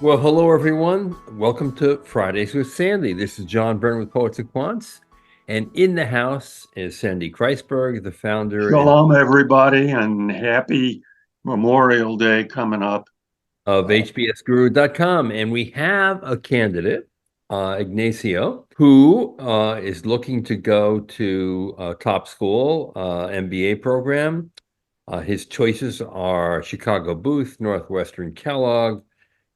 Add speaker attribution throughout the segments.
Speaker 1: Well, hello, everyone. Welcome to Fridays with Sandy. This is John Byrne with Poets and Quants. And in the house is Sandy Kreisberg, the founder
Speaker 2: Shalom, everybody, and happy Memorial Day coming up.
Speaker 1: of HBSGuru.com. And we have a candidate, Ignacio, who is looking to go to a top school, MBA program. His choices are Chicago Booth, Northwestern Kellogg,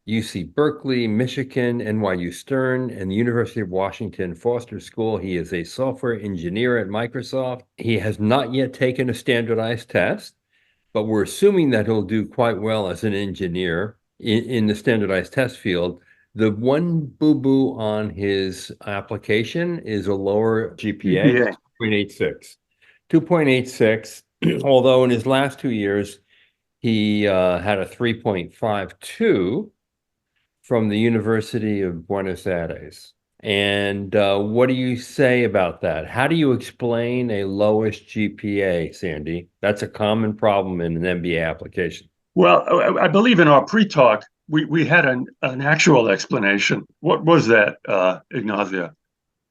Speaker 1: UC-Berkeley, Michigan, NYU Stern, and the University of Washington Foster School. He is a software engineer at Microsoft. He has not yet taken a standardized test, but we're assuming that he'll do quite well as an engineer in the standardized test field. The one boo-boo on his application is a lower GPA,
Speaker 2: GPA.
Speaker 1: 2.86. 2.86, although in his last 2 years, he had a 3.52 from the University of Buenos Aires. And what do you say about that? How do you explain a lowish GPA, Sandy? That's a common problem in an MBA application.
Speaker 2: Well, I believe in our pre-talk, we had an actual explanation. What was that, Ignacio?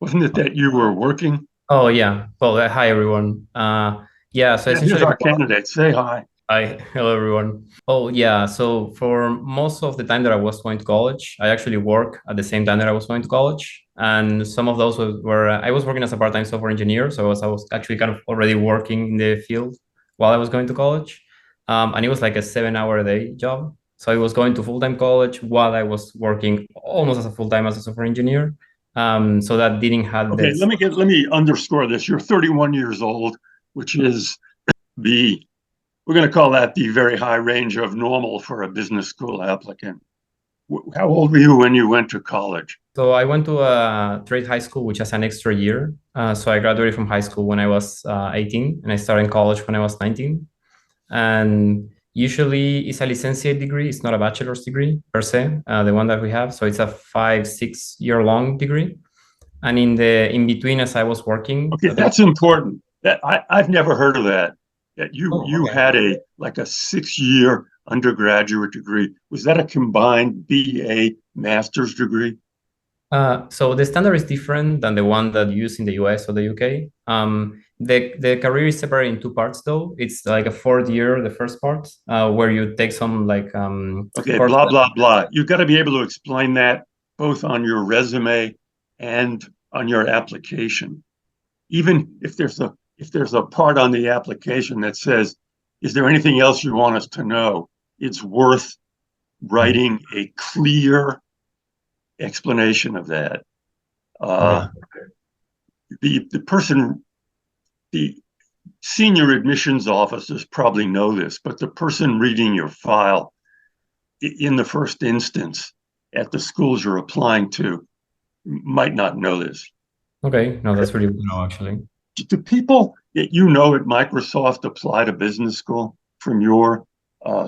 Speaker 2: Wasn't it that you were working?
Speaker 3: Oh yeah. Well, hi everyone. Yeah. So
Speaker 2: Yeah, here's
Speaker 3: essentially,
Speaker 2: our candidate. Say hi.
Speaker 3: hi, hello everyone. Oh yeah. So for most of the time that I was going to college, I actually work at the same time that I was going to college, and some of those were I was working as a part-time software engineer, so I was actually kind of already working in the field while I was going to college, and it was like a 7 hour a day job. So I was going to full-time college while I was working almost as a full-time as a software engineer. So that didn't have
Speaker 2: Okay,
Speaker 3: this.
Speaker 2: let me underscore this. You're 31 years old, which is the we're going to call that the very high range of normal for a business school applicant. How old were you when you went to college?
Speaker 3: So I went to a trade high school, which has an extra year. So I graduated from high school when I was 18, and I started college when I was 19. And usually it's a licentiate degree. It's not a bachelor's degree per se, the one that we have. So it's a 5, 6 year long degree. And in between, as I was working.
Speaker 2: Okay, that's important. I've never heard of that. That you
Speaker 3: Okay.
Speaker 2: had a 6 year undergraduate degree. Was that a combined BA master's degree?
Speaker 3: So the standard is different than the one that you use in the US or the UK. The career is separated in two parts, though. It's like a fourth year, the first part, where you take some like
Speaker 2: Okay,
Speaker 3: course.
Speaker 2: blah blah blah. You've got to be able to explain that both on your resume and on your application. Even if there's a part on the application that says, "Is there anything else you want us to know?" It's worth writing a clear explanation of that.
Speaker 3: Okay.
Speaker 2: Uh, the person, the senior admissions officers probably know this, but the person reading your file in the first instance at the schools you're applying to might not know this.
Speaker 3: Okay. No, that's really good to know, actually.
Speaker 2: Do people that you know at Microsoft apply to business school from your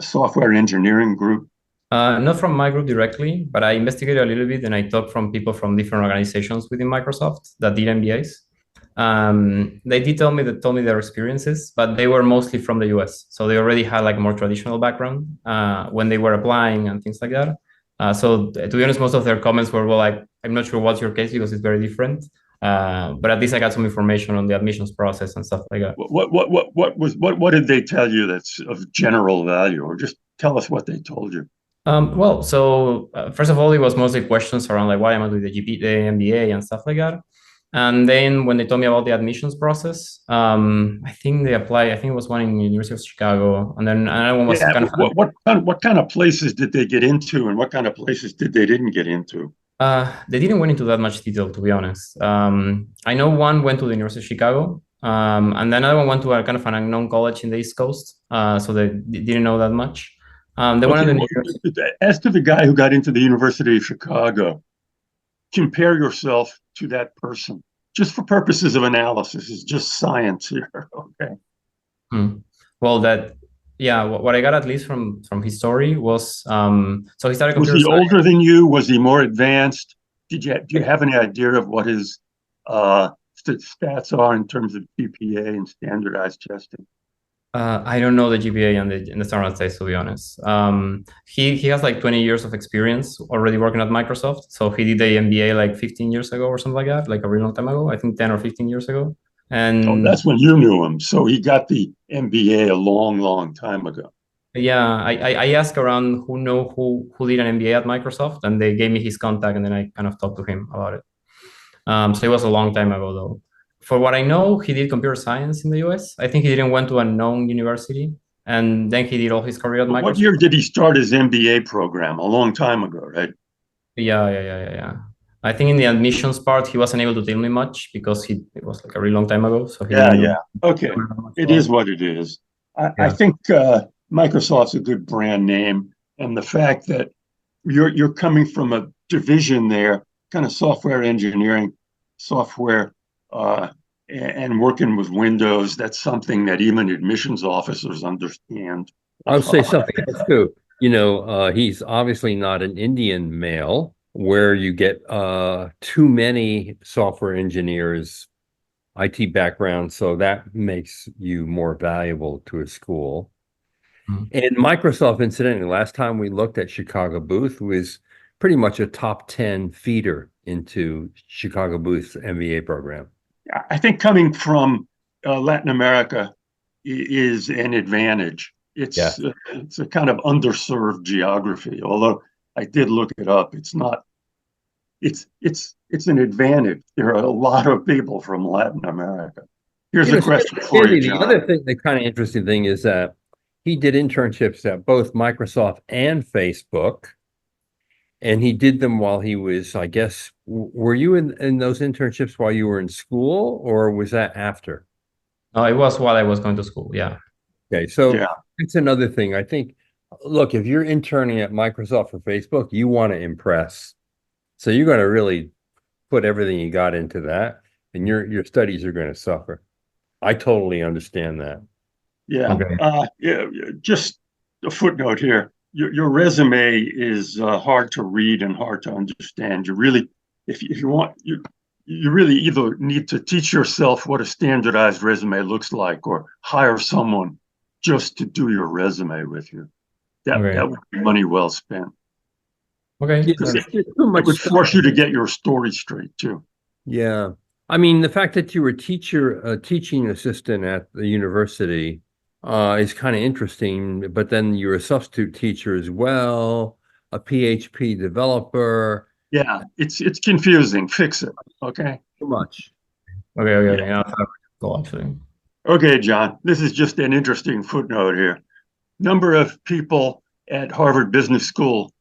Speaker 2: software engineering group?
Speaker 3: Not from my group directly, but I investigated a little bit and I talked from people from different organizations within Microsoft that did MBAs. They did told me their experiences, but they were mostly from the US. So they already had like more traditional background when they were applying and things like that. So to be honest, most of their comments were, well, I'm not sure what's your case because it's very different. But at least I got some information on the admissions process and stuff like that.
Speaker 2: What did they tell you that's of general value, or just tell us what they told you?
Speaker 3: Well, so first of all, it was mostly questions around like why am I doing the MBA and stuff like that. And then when they told me about the admissions process, I think they applied. I think it was one in the University of Chicago, and then another one was
Speaker 2: Yeah,
Speaker 3: kind of.
Speaker 2: what kind of places did they get into, and what kind of places did they didn't get into?
Speaker 3: They didn't went into that much detail, to be honest. I know one went to the University of Chicago, and then another one went to a kind of an unknown college in the East Coast, so they didn't know that much. The one
Speaker 2: Okay,
Speaker 3: at the New
Speaker 2: well,
Speaker 3: York.
Speaker 2: as to the guy who got into the University of Chicago, compare yourself to that person, just for purposes of analysis. It's just science here. Okay.
Speaker 3: Well, that yeah, what I got at least from his story was so he started
Speaker 2: Was
Speaker 3: computer
Speaker 2: he
Speaker 3: science.
Speaker 2: older than you? Was he more advanced? Do you have any idea of what his stats are in terms of GPA and standardized testing?
Speaker 3: I don't know the GPA in the United States, to be honest. He has like 20 years of experience already working at Microsoft. So he did the MBA like 15 years ago or something like that, like a really long time ago. I think 10 or 15 years ago.
Speaker 2: Oh,
Speaker 3: And
Speaker 2: that's when you knew him. So he got the MBA a long, long time ago.
Speaker 3: yeah, I asked around who did an MBA at Microsoft, and they gave me his contact, and then I kind of talked to him about it. So it was a long time ago, though. For what I know, he did computer science in the US. I think he didn't went to a known university, and then he did all his career at
Speaker 2: But what
Speaker 3: Microsoft.
Speaker 2: year did he start his MBA program? A long time ago, right?
Speaker 3: Yeah. I think in the admissions part, he wasn't able to tell me much because it was like a really long time ago, so he
Speaker 2: Yeah,
Speaker 3: didn't
Speaker 2: yeah.
Speaker 3: know
Speaker 2: Okay.
Speaker 3: much
Speaker 2: It
Speaker 3: about
Speaker 2: is
Speaker 3: it.
Speaker 2: what it is. I
Speaker 3: Yeah.
Speaker 2: think Microsoft's a good brand name. And the fact that you're coming from a division there, kind of software engineering, software, and working with Windows, that's something that even admissions officers understand.
Speaker 1: I would say something else too. He's obviously not an Indian male where you get too many software engineers, IT background, so that makes you more valuable to a school.
Speaker 3: Mhm.
Speaker 1: And Microsoft, incidentally, last time we looked at Chicago Booth was pretty much a top 10 feeder into Chicago Booth's MBA program.
Speaker 2: I think coming from Latin America is an advantage.
Speaker 1: Yeah.
Speaker 2: It's a kind of underserved geography. Although I did look it up, it's not. It's an advantage. There are a lot of people from Latin America. Here's a question for you,
Speaker 1: Andy, the other
Speaker 2: John.
Speaker 1: thing, the kind of interesting thing is that he did internships at both Microsoft and Facebook, and he did them while he was, I guess, were you in those internships while you were in school, or was that after?
Speaker 3: No, it was while I was going to school. Yeah.
Speaker 1: Okay, so
Speaker 2: Yeah,
Speaker 1: it's another thing. I think, look, if you're interning at Microsoft or Facebook, you want to impress. So you're going to really put everything you got into that, and your studies are going to suffer. I totally understand that.
Speaker 2: yeah.
Speaker 3: Okay.
Speaker 2: Just a footnote here. Your resume is hard to read and hard to understand. You really, if you want, you really either need to teach yourself what a standardized resume looks like, or hire someone just to do your resume with you.
Speaker 3: Okay.
Speaker 2: That would be money well spent.
Speaker 3: Okay.
Speaker 1: Yeah,
Speaker 2: Because
Speaker 1: there's too
Speaker 2: it
Speaker 1: much
Speaker 2: would
Speaker 1: stuff.
Speaker 2: force you to get your story straight too.
Speaker 1: Yeah. I mean, the fact that you were a teaching assistant at the university is kind of interesting, but then you're a substitute teacher as well, a PHP developer,
Speaker 2: Yeah, it's confusing. Fix it. Okay.
Speaker 1: too much.
Speaker 3: Okay.
Speaker 2: Yeah.
Speaker 3: Yeah, cool, actually.
Speaker 2: Okay, John. This is just an interesting footnote here. Number of people at Harvard Business School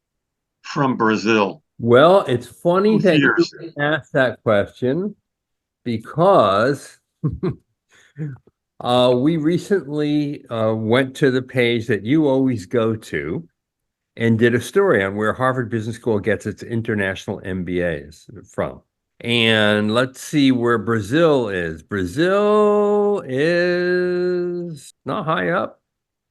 Speaker 2: from Brazil.
Speaker 1: Well, it's funny
Speaker 2: Both
Speaker 1: that
Speaker 2: years.
Speaker 1: you asked that question because we recently went to the page that you always go to and did a story on where Harvard Business School gets its international MBAs from. And let's see where Brazil is. Brazil is not high up,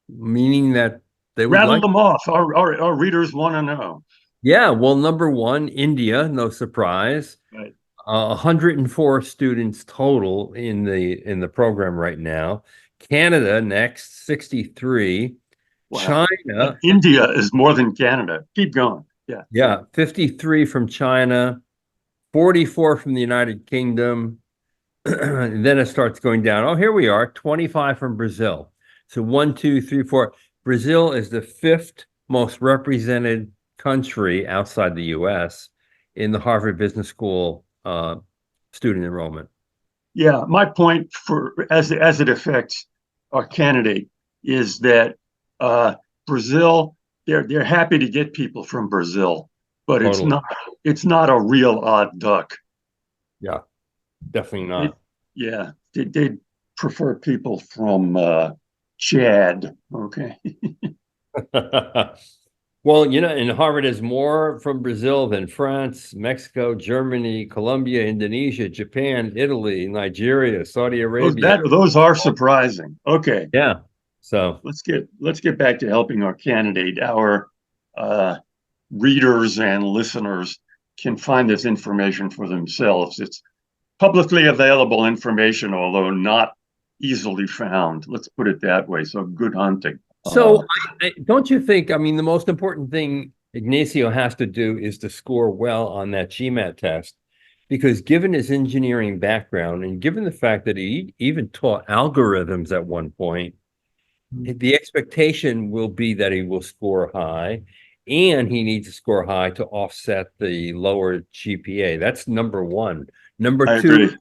Speaker 1: meaning that they would
Speaker 2: Rattle
Speaker 1: like.
Speaker 2: them off. Our readers want to know.
Speaker 1: Yeah, well, number one, India, no surprise.
Speaker 2: Right.
Speaker 1: 104 students total in the program right now. Canada next, 63.
Speaker 2: Wow.
Speaker 1: China,
Speaker 2: India is more than Canada. Keep going. Yeah.
Speaker 1: yeah, 53 from China, 44 from the United Kingdom. And then it starts going down. Oh, here we are, 25 from Brazil. So one, two, three, four. Brazil is the fifth most represented country outside the US in the Harvard Business School student enrollment.
Speaker 2: Yeah. My point for as it affects our candidate is that Brazil, they're happy to get people from Brazil, but
Speaker 1: Totally.
Speaker 2: it's not a real odd duck.
Speaker 1: Yeah, definitely
Speaker 2: It,
Speaker 1: not.
Speaker 2: yeah, they prefer people from Chad. Okay.
Speaker 1: Well, and Harvard is more from Brazil than France, Mexico, Germany, Colombia, Indonesia, Japan, Italy, Nigeria, Saudi Arabia.
Speaker 2: Those are surprising. Okay,
Speaker 1: Yeah. So,
Speaker 2: let's get back to helping our candidate. Our readers and listeners can find this information for themselves. It's publicly available information, although not easily found. Let's put it that way. So good hunting.
Speaker 1: So don't you think, I mean, the most important thing Ignacio has to do is to score well on that GMAT test, because given his engineering background and given the fact that he even taught algorithms at one point, the expectation will be that he will score high, and he needs to score high to offset the lower GPA. That's number one.
Speaker 2: I agree.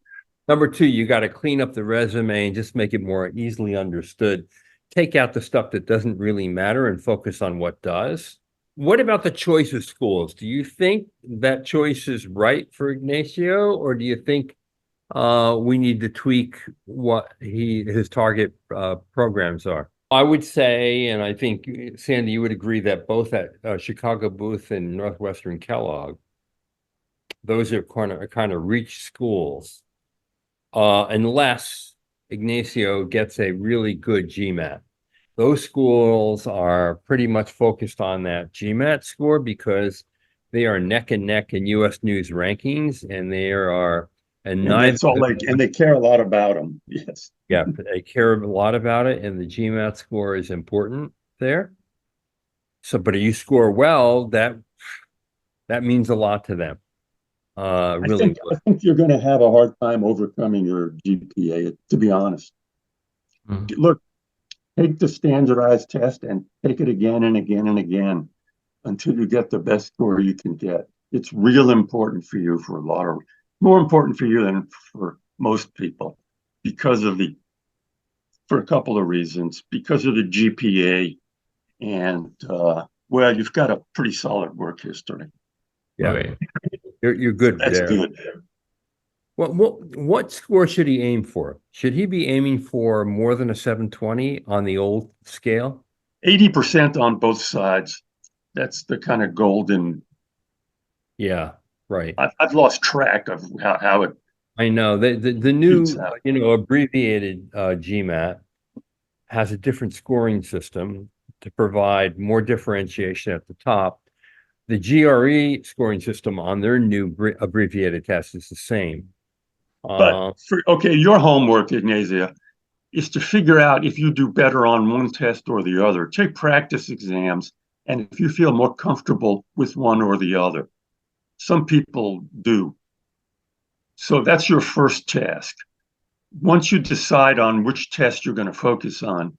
Speaker 1: Number two, you got to clean up the resume and just make it more easily understood. Take out the stuff that doesn't really matter and focus on what does. What about the choice of schools? Do you think that choice is right for Ignacio, or do you think we need to tweak what his target programs are? I would say, and I think, Sandy, you would agree that both at Chicago Booth and Northwestern Kellogg, those are kind of reach schools, unless Ignacio gets a really good GMAT. Those schools are pretty much focused on that GMAT score because they are neck and neck in U.S. News rankings, and they are,
Speaker 2: and that's all and they care a lot about them. Yes.
Speaker 1: Yeah, they care a lot about it, and the GMAT score is important there. So, but if you score well, that means a lot to them. Really,
Speaker 2: I think you're going to have a hard time overcoming your GPA, to be honest. Look, take the standardized test and take it again and again and again until you get the best score you can get. It's real important for you more important for you than for most people for a couple of reasons, because of the GPA and, well, you've got a pretty solid work history.
Speaker 1: Yeah, okay. You're good.
Speaker 2: That's
Speaker 1: there.
Speaker 2: Good.
Speaker 1: What score should he aim for? Should he be aiming for more than a 720 on the old scale?
Speaker 2: 80% on both sides. That's the kind of golden.
Speaker 1: Yeah, right.
Speaker 2: I've lost track of how it.
Speaker 1: I know the new abbreviated GMAT has a different scoring system to provide more differentiation at the top. The GRE scoring system on their new abbreviated test is the same.
Speaker 2: But your homework, Ignacio, is to figure out if you do better on one test or the other. Take practice exams, and if you feel more comfortable with one or the other. Some people do. So that's your first task. Once you decide on which test you're going to focus on,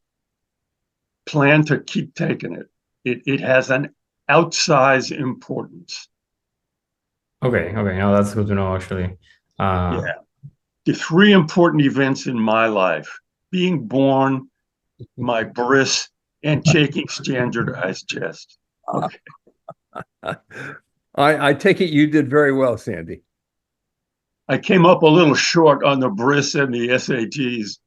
Speaker 2: plan to keep taking it. It has an outsized importance.
Speaker 3: Okay. No, that's good to know, actually.
Speaker 2: Yeah. The three important events in my life: being born, my bris, and taking standardized tests. Okay.
Speaker 1: I take it you did very well, Sandy.
Speaker 2: I came up a little short on the bris and the SATs.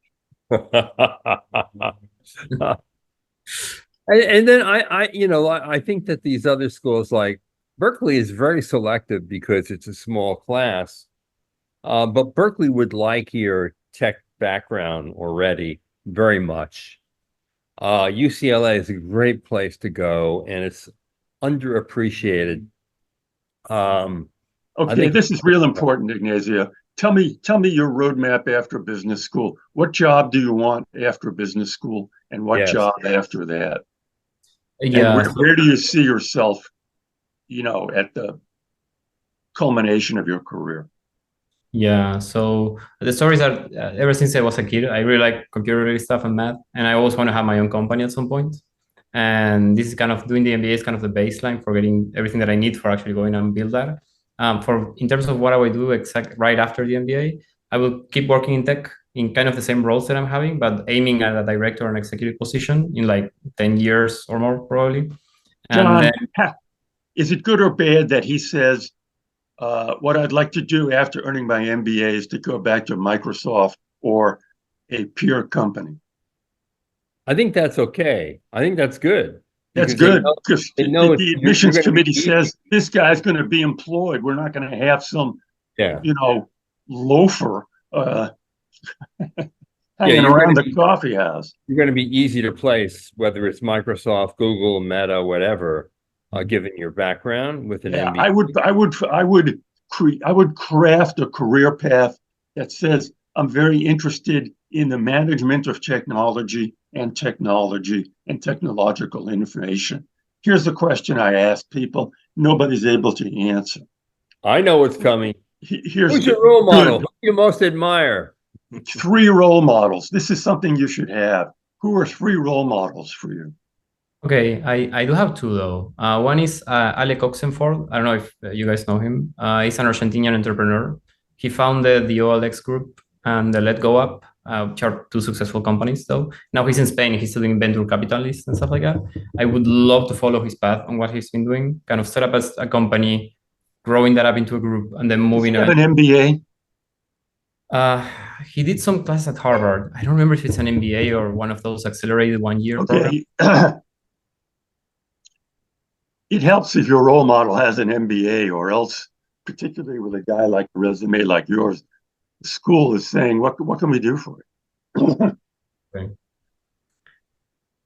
Speaker 1: And then I think that these other schools, like Berkeley, is very selective because it's a small class. But Berkeley would like your tech background already very much. UCLA is a great place to go, and it's underappreciated.
Speaker 2: Okay, this is real important, Ignacio. Tell me your roadmap after business school. What job do you want after business school, and what job after that?
Speaker 3: Yeah.
Speaker 2: And where do you see yourself, at the culmination of your career?
Speaker 3: Yeah, so the story is that ever since I was a kid, I really like computer-related stuff and math, and I always want to have my own company at some point. And this is kind of doing the MBA is kind of the baseline for getting everything that I need for actually going and build that. In terms of what I would do right after the MBA, I will keep working in tech in kind of the same roles that I'm having, but aiming at a director and executive position in like 10 years or more, probably.
Speaker 2: John, is it good or bad that he says, what I'd like to do after earning my MBA is to go back to Microsoft or a peer company?
Speaker 1: I think that's okay. I think that's good.
Speaker 2: That's good, because the admissions committee says this guy's going to be employed. We're not going to have some, loafer hanging around the coffee house.
Speaker 1: You're going to be easy to place, whether it's Microsoft, Google, Meta, whatever, given your background with an MBA.
Speaker 2: I would craft a career path that says I'm very interested in the management of technology and technological information. Here's the question I ask people. Nobody's able to answer.
Speaker 1: I know what's coming.
Speaker 2: Here's
Speaker 1: Who's your role model? Who do you most admire?
Speaker 2: 3 role models. This is something you should have. Who are 3 role models for you?
Speaker 3: Okay, I do have 2 though. One is Alec Oxenford. I don't know if you guys know him. He's an Argentinian entrepreneur. He founded the OLX group and the Let Go app, which are 2 successful companies though. Now he's in Spain. He's doing venture capitalists and stuff like that. I would love to follow his path on what he's been doing. Kind of set up as a company, growing that up into a group, and then moving.
Speaker 2: Does he have an MBA?
Speaker 3: He did some class at Harvard. I don't remember if it's an MBA or one of those accelerated 1-year programs.
Speaker 2: It helps if your role model has an MBA, or else, particularly with a guy like a resume like yours, the school is saying, what can we do for it?
Speaker 3: Okay.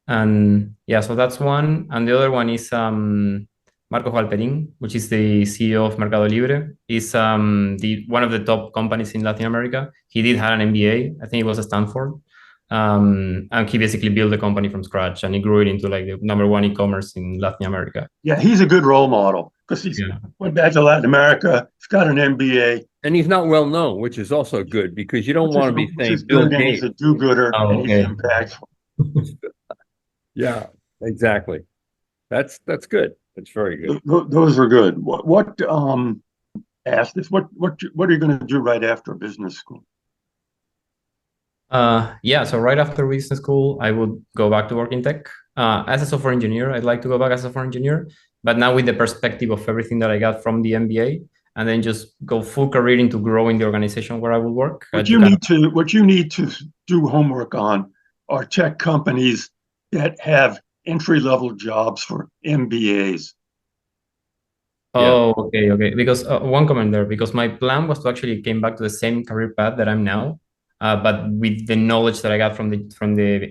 Speaker 3: And yeah, so that's one. And the other one is Marcos Valperin, which is the CEO of Mercado Libre. Is one of the top companies in Latin America. He did have an MBA. I think it was at Stanford. And he basically built the company from scratch, and he grew it into like the #1 e-commerce in Latin America.
Speaker 2: Yeah, he's a good role model because he went back to Latin America. He's got an MBA.
Speaker 1: And he's not well known, which is also good because you don't want to be saying Bill Gates.
Speaker 2: He's a do-gooder and he's impactful.
Speaker 1: Yeah, exactly. That's good. That's very good.
Speaker 2: Those are good. What ask this? What are you going to do right after business school?
Speaker 3: Yeah, so right after business school, I would go back to work in tech. As a software engineer, I'd like to go back as a software engineer, but now with the perspective of everything that I got from the MBA, and then just go full career into growing the organization where I will work.
Speaker 2: What you need to do homework on are tech companies that have entry-level jobs for MBAs.
Speaker 3: Oh, okay. Because one comment there, because my plan was to actually came back to the same career path that I'm now, but with the knowledge that I got from the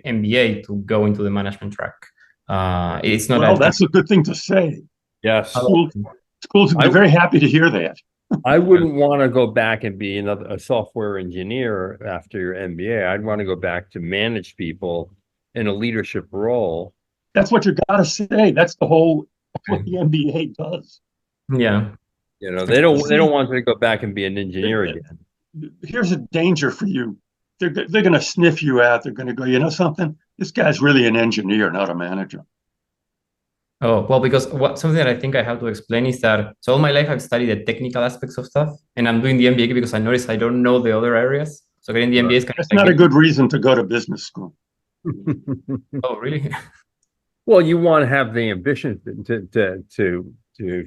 Speaker 3: MBA to go into the management track. It's not.
Speaker 2: Well, that's a good thing to say.
Speaker 1: Yes.
Speaker 2: Schools would be very happy to hear that.
Speaker 1: I wouldn't want to go back and be a software engineer after your MBA. I'd want to go back to manage people in a leadership role.
Speaker 2: That's what you got to say. That's what the MBA does.
Speaker 3: Yeah.
Speaker 1: You know, they don't want to go back and be an engineer again.
Speaker 2: Here's a danger for you. They're going to sniff you out. They're going to go, you know something? This guy's really an engineer, not a manager.
Speaker 3: Oh, well, because something that I think I have to explain is that, so all my life I've studied the technical aspects of stuff, and I'm doing the MBA because I noticed I don't know the other areas. So getting the MBA is kind
Speaker 2: of not a good reason to go to business school.
Speaker 3: Oh, really?
Speaker 1: Well, you want to have the ambition to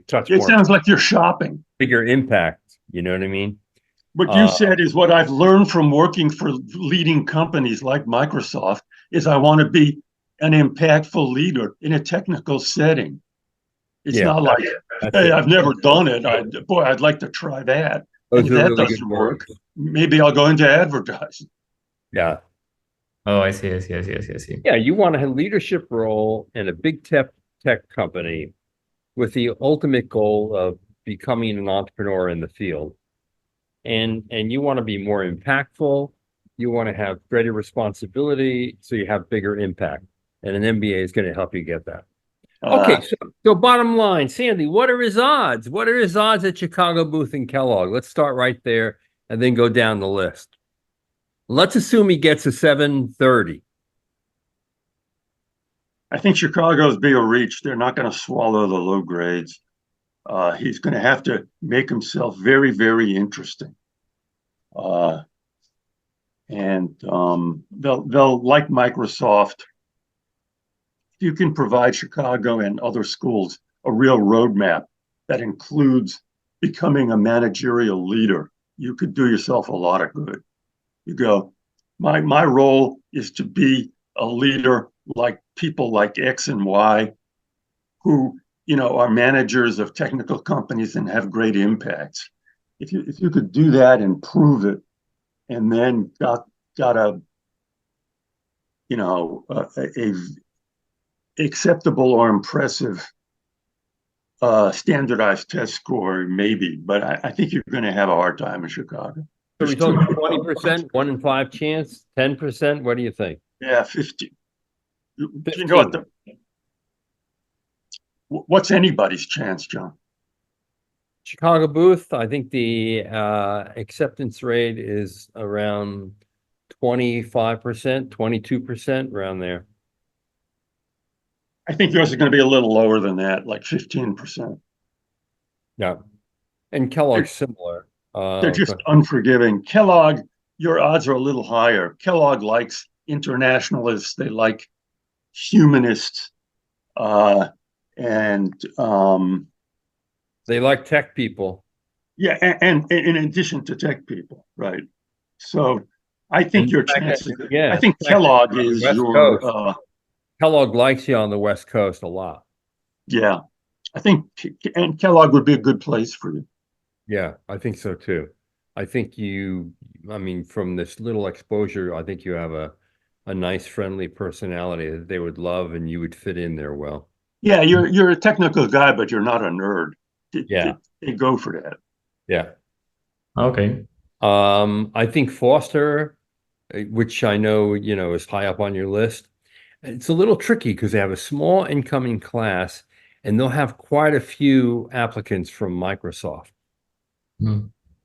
Speaker 1: touch
Speaker 2: it
Speaker 1: more.
Speaker 2: Sounds like you're shopping.
Speaker 1: Bigger impact. You know what I mean?
Speaker 2: What you said is what I've learned from working for leading companies like Microsoft is I want to be an impactful leader in a technical setting. It's not like, hey, I've never done it. I'd like to try that. And if that doesn't work, maybe I'll go into advertising.
Speaker 1: Yeah.
Speaker 3: Oh, I see.
Speaker 1: Yeah, you want a leadership role in a big tech company with the ultimate goal of becoming an entrepreneur in the field. And you want to be more impactful. You want to have greater responsibility, so you have bigger impact. And an MBA is going to help you get that. Okay, so bottom line, Sandy, what are his odds? What are his odds at Chicago, Booth, and Kellogg? Let's start right there and then go down the list. Let's assume he gets a 730.
Speaker 2: I think Chicago's be a reach. They're not going to swallow the low grades. He's going to have to make himself very, very interesting. And they'll like Microsoft. You can provide Chicago and other schools a real roadmap that includes becoming a managerial leader. You could do yourself a lot of good. You go, my role is to be a leader like people like X and Y who, are managers of technical companies and have great impacts. If you could do that and prove it, and then got a acceptable or impressive standardized test score, maybe, but I think you're going to have a hard time in Chicago.
Speaker 1: So we talking 20%, 1 in 5 chance, 10%? What do you think?
Speaker 2: Yeah, 50. You know
Speaker 1: 15.
Speaker 2: what? What's anybody's chance, John?
Speaker 1: Chicago Booth, I think the acceptance rate is around 25%, 22%, around there.
Speaker 2: I think yours is going to be a little lower than that, like 15%.
Speaker 1: Yeah. And Kellogg's similar.
Speaker 2: They're just unforgiving. Kellogg, your odds are a little higher. Kellogg likes internationalists. They like humanists. And
Speaker 1: they like tech people.
Speaker 2: yeah, and in addition to tech people, right? So I think your chances.
Speaker 1: Yeah,
Speaker 2: I think Kellogg is your.
Speaker 1: Kellogg likes you on the West Coast a lot.
Speaker 2: Yeah, I think, and Kellogg would be a good place for you.
Speaker 1: Yeah, I think so too. I think I mean, from this little exposure, I think you have a nice, friendly personality that they would love, and you would fit in there well.
Speaker 2: Yeah, you're a technical guy, but you're not a nerd. They go for that.
Speaker 1: Yeah.
Speaker 3: Okay.
Speaker 1: I think Foster, which I know, is high up on your list. It's a little tricky because they have a small incoming class and they'll have quite a few applicants from Microsoft.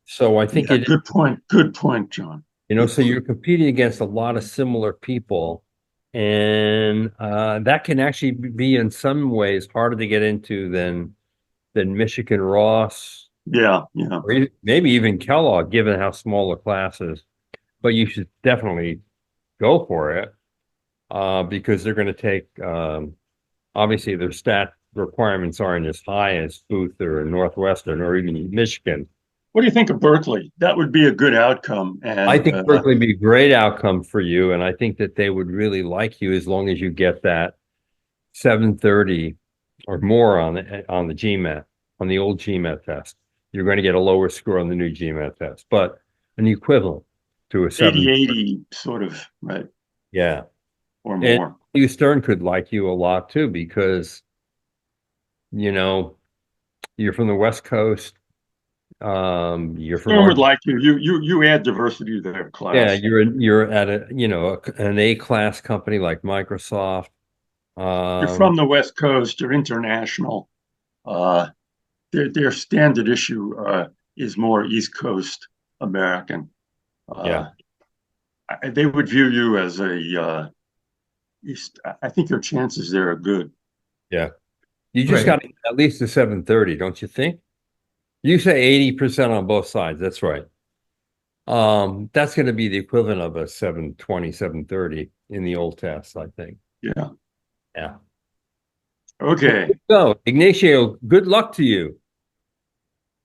Speaker 1: So I think
Speaker 2: good point, John.
Speaker 1: So you're competing against a lot of similar people, and that can actually be in some ways harder to get into than Michigan Ross.
Speaker 2: Yeah.
Speaker 1: Or maybe even Kellogg, given how small the class is. But you should definitely go for it because they're going to take, obviously their stat requirements aren't as high as Booth or Northwestern or even Michigan.
Speaker 2: What do you think of Berkeley? That would be a good outcome. And
Speaker 1: I think Berkeley would be a great outcome for you. And I think that they would really like you as long as you get that 730 or more on the GMAT, on the old GMAT test. You're going to get a lower score on the new GMAT test, but an equivalent to a
Speaker 2: 80 sort of, right?
Speaker 1: Yeah.
Speaker 2: Or more.
Speaker 1: And U Stern could like you a lot too, because, you're from the West Coast. You're from
Speaker 2: Stern would like you. You add diversity to their class.
Speaker 1: Yeah, you're at an A-class company like Microsoft.
Speaker 2: You're from the West Coast. You're international. Their standard issue is more East Coast American. They would view you as I think your chances there are good.
Speaker 1: Yeah. You just got at least a 730, don't you think? You say 80% on both sides. That's right. That's going to be the equivalent of a 720, 730 in the old test, I think.
Speaker 2: Yeah.
Speaker 1: Yeah.
Speaker 2: Okay.
Speaker 1: So, Ignacio, good luck to you.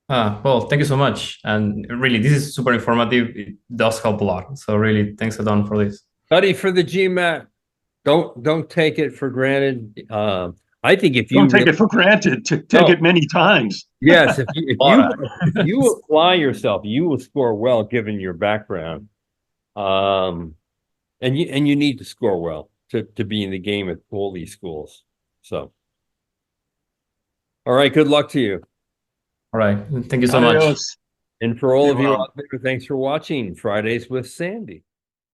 Speaker 3: Well, thank you so much. And really, this is super informative. It does help a lot. So really, thanks a ton for this.
Speaker 1: Study for the GMAT. Don't take it for granted. I think if you
Speaker 2: don't take it for granted, take it many times.
Speaker 1: Yes, if you apply yourself, you will score well given your background. And you need to score well to be in the game at all these schools. So, all right, good luck to you.
Speaker 3: All right, thank you so much.
Speaker 1: And for all of you out there, thanks for watching Fridays with Sandy.